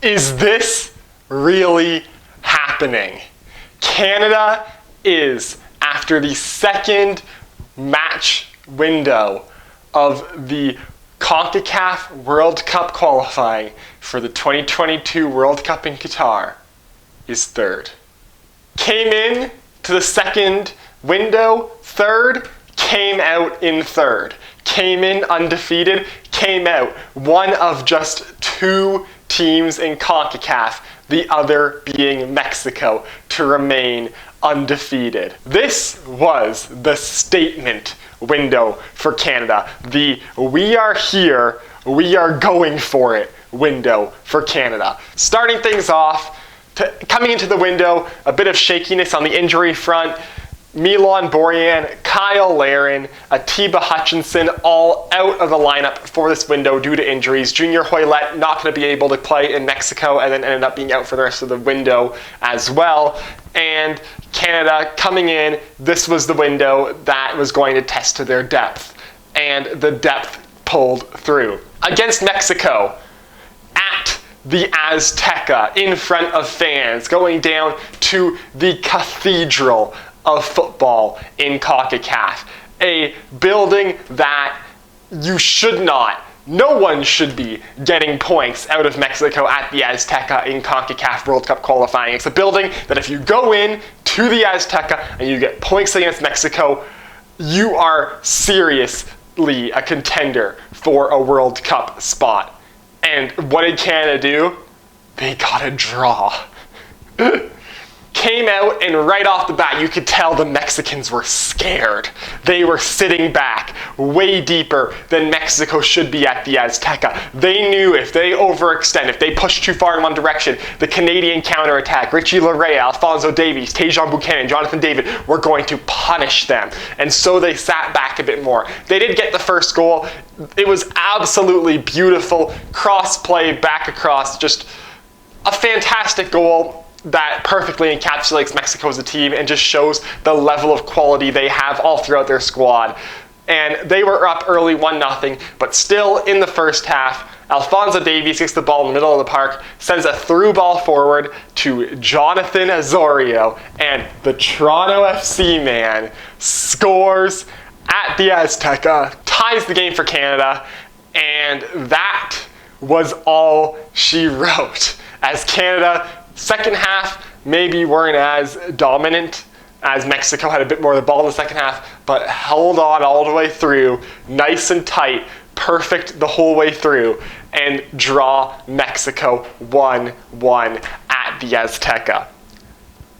Is this really happening? Canada is, after the second match window of the CONCACAF World Cup qualifying for the 2022 World Cup in Qatar, is third. Came in to the second window third, came out in third. Came in undefeated, came out one of just two teams in CONCACAF, the other being Mexico, to remain undefeated. This was the statement window for Canada. The "we are here, we are going for it" window for Canada. Starting things off, coming into the window, a bit of shakiness on the injury front. Milan Borjan, Kyle Larin, Atiba Hutchinson, all out of the lineup for this window due to injuries. Junior Hoylett not going to be able to play in Mexico and then ended up being out for the rest of the window as well. And Canada coming in, this was the window that was going to test to their depth. And the depth pulled through. Against Mexico, at the Azteca, in front of fans, going down to the cathedral of football in CONCACAF. A building that no one should be getting points out of Mexico at the Azteca in CONCACAF World Cup qualifying. It's a building that if you go in to the Azteca and you get points against Mexico, you are seriously a contender for a World Cup spot. And what did Canada do? They got a draw. Came out, and right off the bat, you could tell the Mexicans were scared. They were sitting back way deeper than Mexico should be at the Azteca. They knew if they overextend, if they push too far in one direction, the Canadian counterattack, Richie Laryea, Alphonso Davies, Tajon Buchanan, Jonathan David, were going to punish them. And so they sat back a bit more. They did get the first goal. It was absolutely beautiful. Cross play back across, just a fantastic goal that perfectly encapsulates Mexico as a team and just shows the level of quality they have all throughout their squad. And they were up early 1-0, but still in the first half, Alphonso Davies gets the ball in the middle of the park, sends a through ball forward to Jonathan Osorio, and the Toronto FC man scores at the Azteca, ties the game for Canada, and that was all she wrote. As Canada, second half, maybe weren't as dominant as Mexico, had a bit more of the ball in the second half, but held on all the way through, nice and tight, perfect the whole way through, and draw Mexico 1-1 at the Azteca.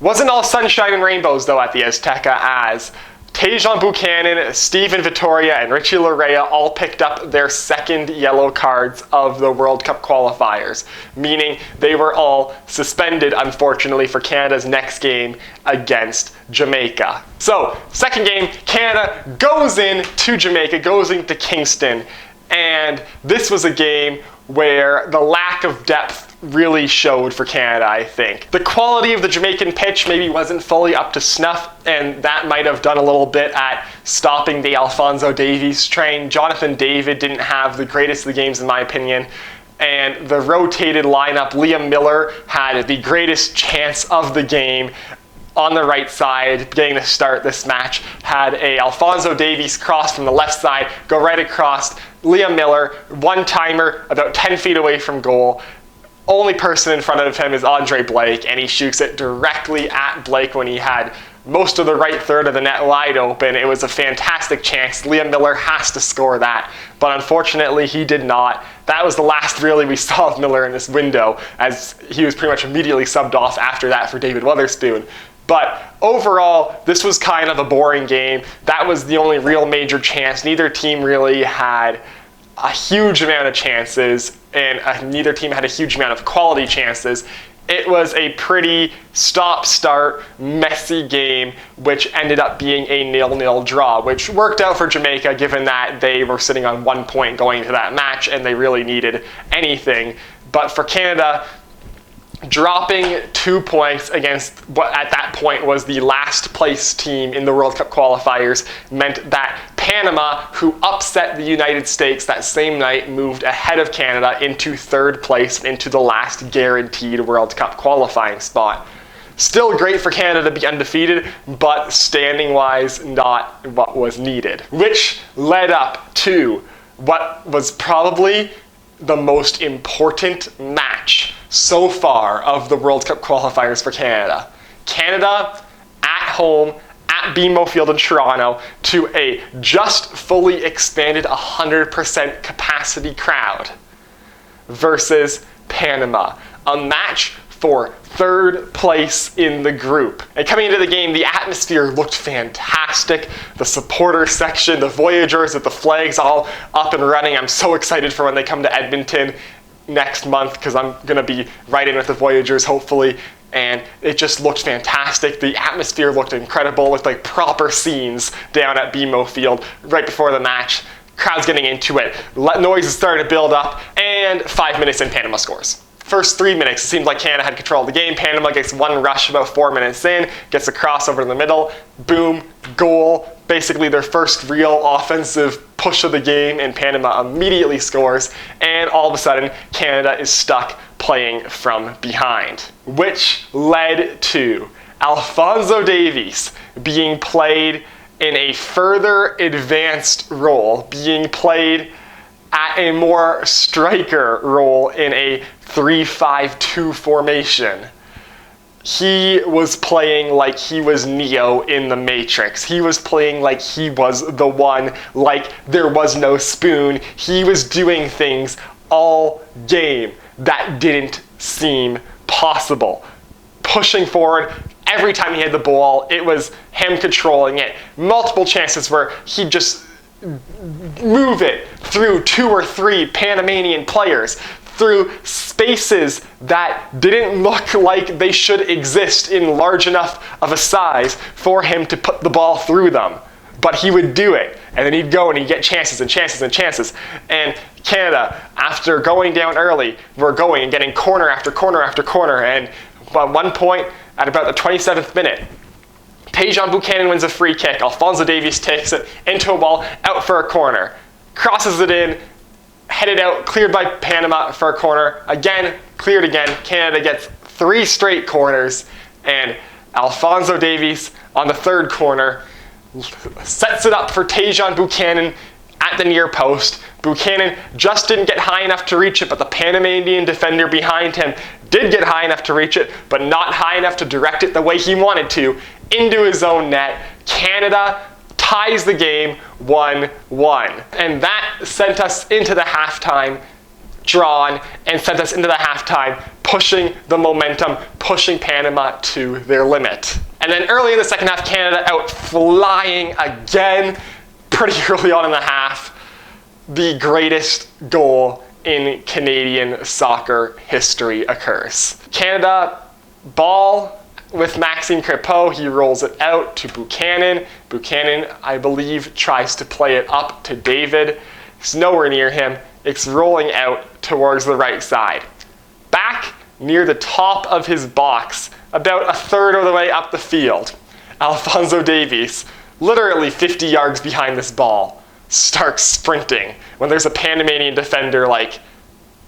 Wasn't all sunshine and rainbows though at the Azteca, as Tajon Buchanan, Steven Vittoria, and Richie Laryea all picked up their second yellow cards of the World Cup qualifiers, meaning they were all suspended, unfortunately, for Canada's next game against Jamaica. So, second game, Canada goes in to Jamaica, goes into Kingston, and this was a game where the lack of depth really showed for Canada, I think. The quality of the Jamaican pitch maybe wasn't fully up to snuff, and that might have done a little bit at stopping the Alphonso Davies train. Jonathan David didn't have the greatest of the games, in my opinion. And the rotated lineup, Liam Miller had the greatest chance of the game on the right side, getting to start this match, had a Alphonso Davies cross from the left side, go right across. Liam Miller, one-timer, about 10 feet away from goal. Only person in front of him is Andre Blake, and he shoots it directly at Blake when he had most of the right third of the net wide open. It was a fantastic chance. Liam Miller has to score that, but unfortunately he did not. That was the last really we saw of Miller in this window, as he was pretty much immediately subbed off after that for David Wotherspoon. But overall, this was kind of a boring game. That was the only real major chance. Neither team really had a huge amount of chances, and neither team had a huge amount of quality chances. It was a pretty stop-start, messy game, which ended up being a 0-0 draw, which worked out for Jamaica given that they were sitting on 1 point going into that match and they really needed anything. But for Canada, dropping 2 points against what at that point was the last place team in the World Cup qualifiers meant that Panama, who upset the United States that same night, moved ahead of Canada into third place, into the last guaranteed World Cup qualifying spot. Still great for Canada to be undefeated, but standing-wise, not what was needed. Which led up to what was probably the most important match so far of the World Cup qualifiers for Canada. Canada at home at BMO Field in Toronto to a just fully expanded 100% capacity crowd versus Panama. A match for third place in the group. And coming into the game, the atmosphere looked fantastic. The supporter section, the Voyageurs with the flags all up and running. I'm so excited for when they come to Edmonton next month because I'm gonna be right in with the Voyageurs hopefully. And it just looked fantastic. The atmosphere looked incredible with like proper scenes down at BMO Field right before the match. Crowd's getting into it. Noise is starting to build up, and 5 minutes in, Panama scores. First 3 minutes, it seemed like Canada had control of the game. Panama gets one rush about 4 minutes in, gets a crossover in the middle, boom, goal. Basically their first real offensive push of the game, and Panama immediately scores, and all of a sudden Canada is stuck playing from behind, which led to Alphonso Davies being played in a further advanced role, being played at a more striker role in a 3-5-2 formation. He was playing like he was Neo in the Matrix. He was playing like he was the one, like there was no spoon. He was doing things all game that didn't seem possible. Pushing forward, every time he had the ball, it was him controlling it. Multiple chances where he'd just move it through 2 or 3 Panamanian players, through spaces that didn't look like they should exist in large enough of a size for him to put the ball through them. But he would do it, and then he'd go and he'd get chances and chances and chances. And Canada, after going down early, were going and getting corner after corner after corner, and at one point, at about the 27th minute, Tajon Buchanan wins a free kick. Alphonso Davies takes it into a wall, out for a corner. Crosses it in, headed out, cleared by Panama for a corner. Again, cleared again. Canada gets 3 straight corners, and Alphonso Davies on the 3rd corner sets it up for Tajon Buchanan at the near post. Buchanan just didn't get high enough to reach it, but the Panamanian defender behind him did get high enough to reach it, but not high enough to direct it the way he wanted to into his own net. Canada ties the game 1-1. And that sent us into the halftime drawn and sent us into the halftime pushing the momentum, pushing Panama to their limit. And then early in the second half, Canada out flying again pretty early on in the half. The greatest goal in Canadian soccer history occurs. Canada ball with Maxime Crépeau, he rolls it out to Buchanan. Buchanan, I believe, tries to play it up to David. It's nowhere near him. It's rolling out towards the right side. Back near the top of his box, about a third of the way up the field, Alphonso Davies, literally 50 yards behind this ball, starts sprinting when there's a Panamanian defender like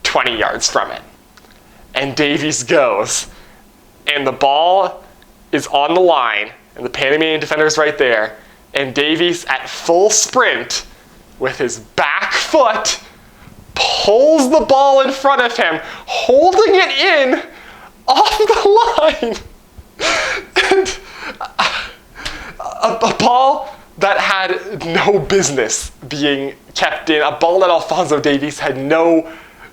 20 yards from it. And Davies goes, and the ball is on the line, and the Panamanian defender is right there, and Davies at full sprint with his back foot pulls the ball in front of him, holding it in off the line. And a ball that had no business being kept in, a ball that Alphonso Davies had no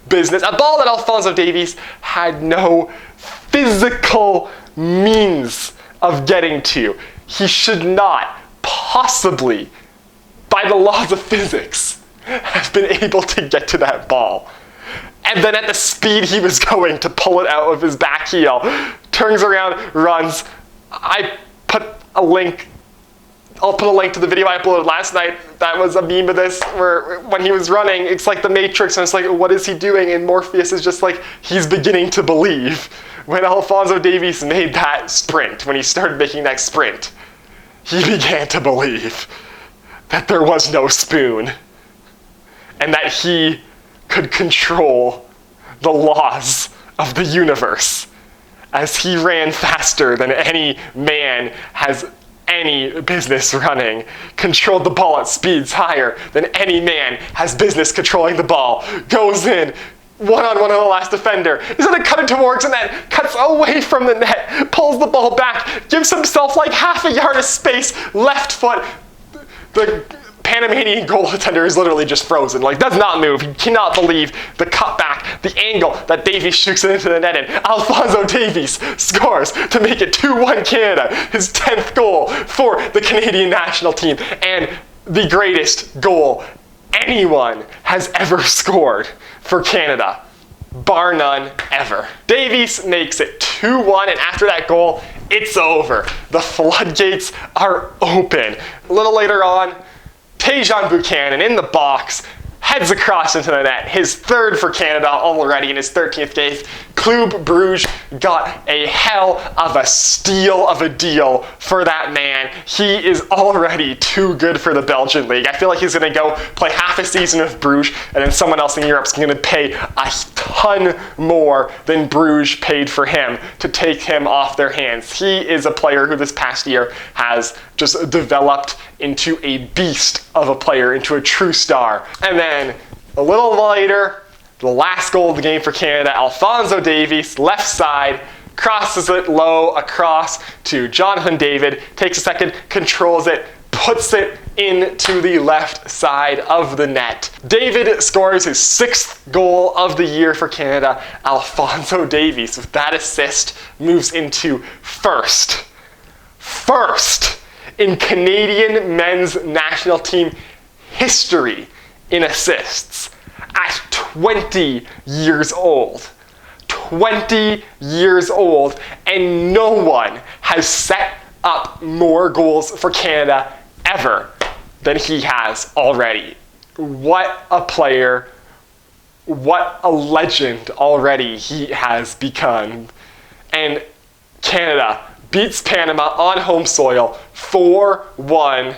business, a ball that Alphonso Davies had no physical means of getting to. He should not possibly, by the laws of physics, have been able to get to that ball. And then at the speed he was going to pull it out of his back heel, turns around, runs. I'll put a link to the video I uploaded last night. That was a meme of this, where when he was running, it's like the Matrix, and it's like, what is he doing? And Morpheus is just like, he's beginning to believe. When Alphonso Davies made that sprint, when he started making that sprint, he began to believe. that there was no spoon and that he could control the laws of the universe, as he ran faster than any man has any business running, controlled the ball at speeds higher than any man has business controlling the ball, goes in, one-on-one on the last defender, is going to cut it towards the net, cuts away from the net, pulls the ball back, gives himself like half a yard of space, left foot. The Panamanian goaltender is literally just frozen, like does not move. He cannot believe the cutback, the angle that Davies shoots it into the net in. Alphonso Davies scores to make it 2-1 Canada, his 10th goal for the Canadian national team, and the greatest goal anyone has ever scored for Canada, bar none, ever. Davies makes it 2-1, and after that goal, it's over. The floodgates are open. A little later on, Tajon Buchanan in the box, heads across into the net, his third for Canada already in his 13th game. Club Bruges got a hell of a steal of a deal for that man. He is already too good for the Belgian league. I feel like he's going to go play half a season with Bruges, and then someone else in Europe is going to pay a ton more than Bruges paid for him to take him off their hands. He is a player who this past year has just developed into a beast of a player, into a true star. And then a little later, the last goal of the game for Canada, Alphonso Davies, left side, crosses it low across to Jonathan David, takes a second, controls it, puts it into the left side of the net. David scores his 6th goal of the year for Canada. Alphonso Davies, with that assist, moves into first in Canadian men's national team history in assists at 20 years old. 20 years old, and no one has set up more goals for Canada ever than he has already. What a player, what a legend already he has become. And Canada beats Panama on home soil 4-1,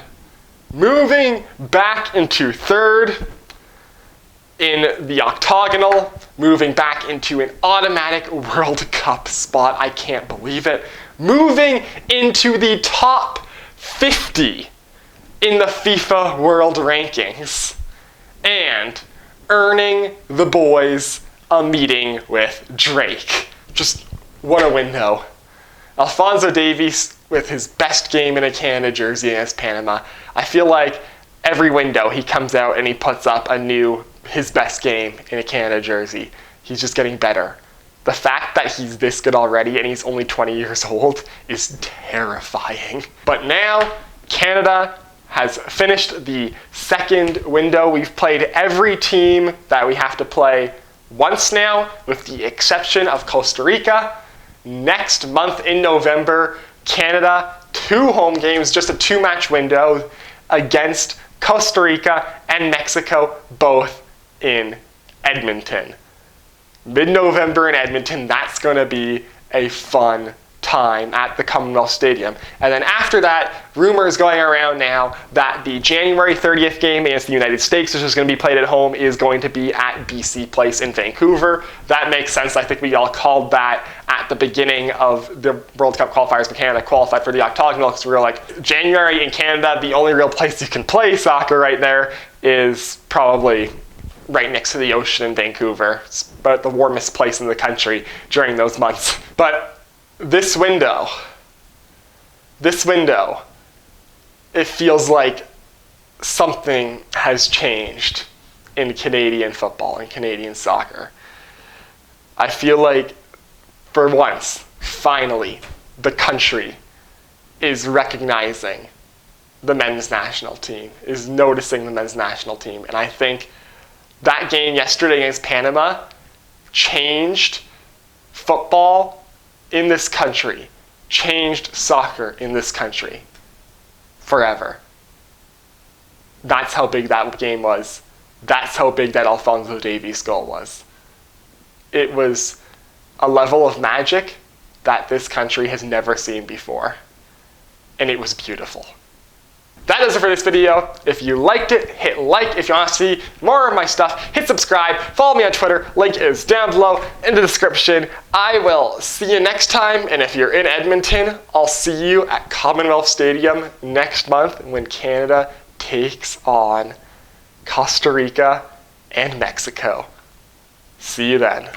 moving back into third in the octagonal, moving back into an automatic World Cup spot. I can't believe it. Moving into the top 50 in the FIFA World Rankings, and earning the boys a meeting with Drake. Just what a window. Alphonso Davies with his best game in a Canada jersey against Panama. I feel like every window he comes out and he puts up his best game in a Canada jersey. He's just getting better. The fact that he's this good already and he's only 20 years old is terrifying. But now, Canada has finished the second window. We've played every team that we have to play once now, with the exception of Costa Rica. Next month in November, Canada, 2 home games, just a 2-match window against Costa Rica and Mexico, both in Edmonton. Mid-November in Edmonton, that's going to be a fun time at the Commonwealth Stadium. And then after that, rumors going around now that the January 30th game against the United States, which is going to be played at home, is going to be at BC Place in Vancouver. That makes sense. I think we all called that at the beginning of the World Cup qualifiers when Canada qualified for the octagonal, because we were like, January in Canada, the only real place you can play soccer right there is probably right next to the ocean in Vancouver. It's about the warmest place in the country during those months. But this window, it feels like something has changed in Canadian football and Canadian soccer. I feel like, for once, finally, the country is recognizing the men's national team, is noticing the men's national team. And I think that game yesterday against Panama changed football in this country, changed soccer in this country forever. That's how big that game was. That's how big that Alphonso Davies goal was. It was a level of magic that this country has never seen before. And it was beautiful. that is it for this video. If you liked it, hit like. If you want to see more of my stuff, hit subscribe. Follow me on Twitter. Link is down below in the description. I will see you next time, and if you're in Edmonton, I'll see you at Commonwealth Stadium next month when Canada takes on Costa Rica and Mexico. See you then.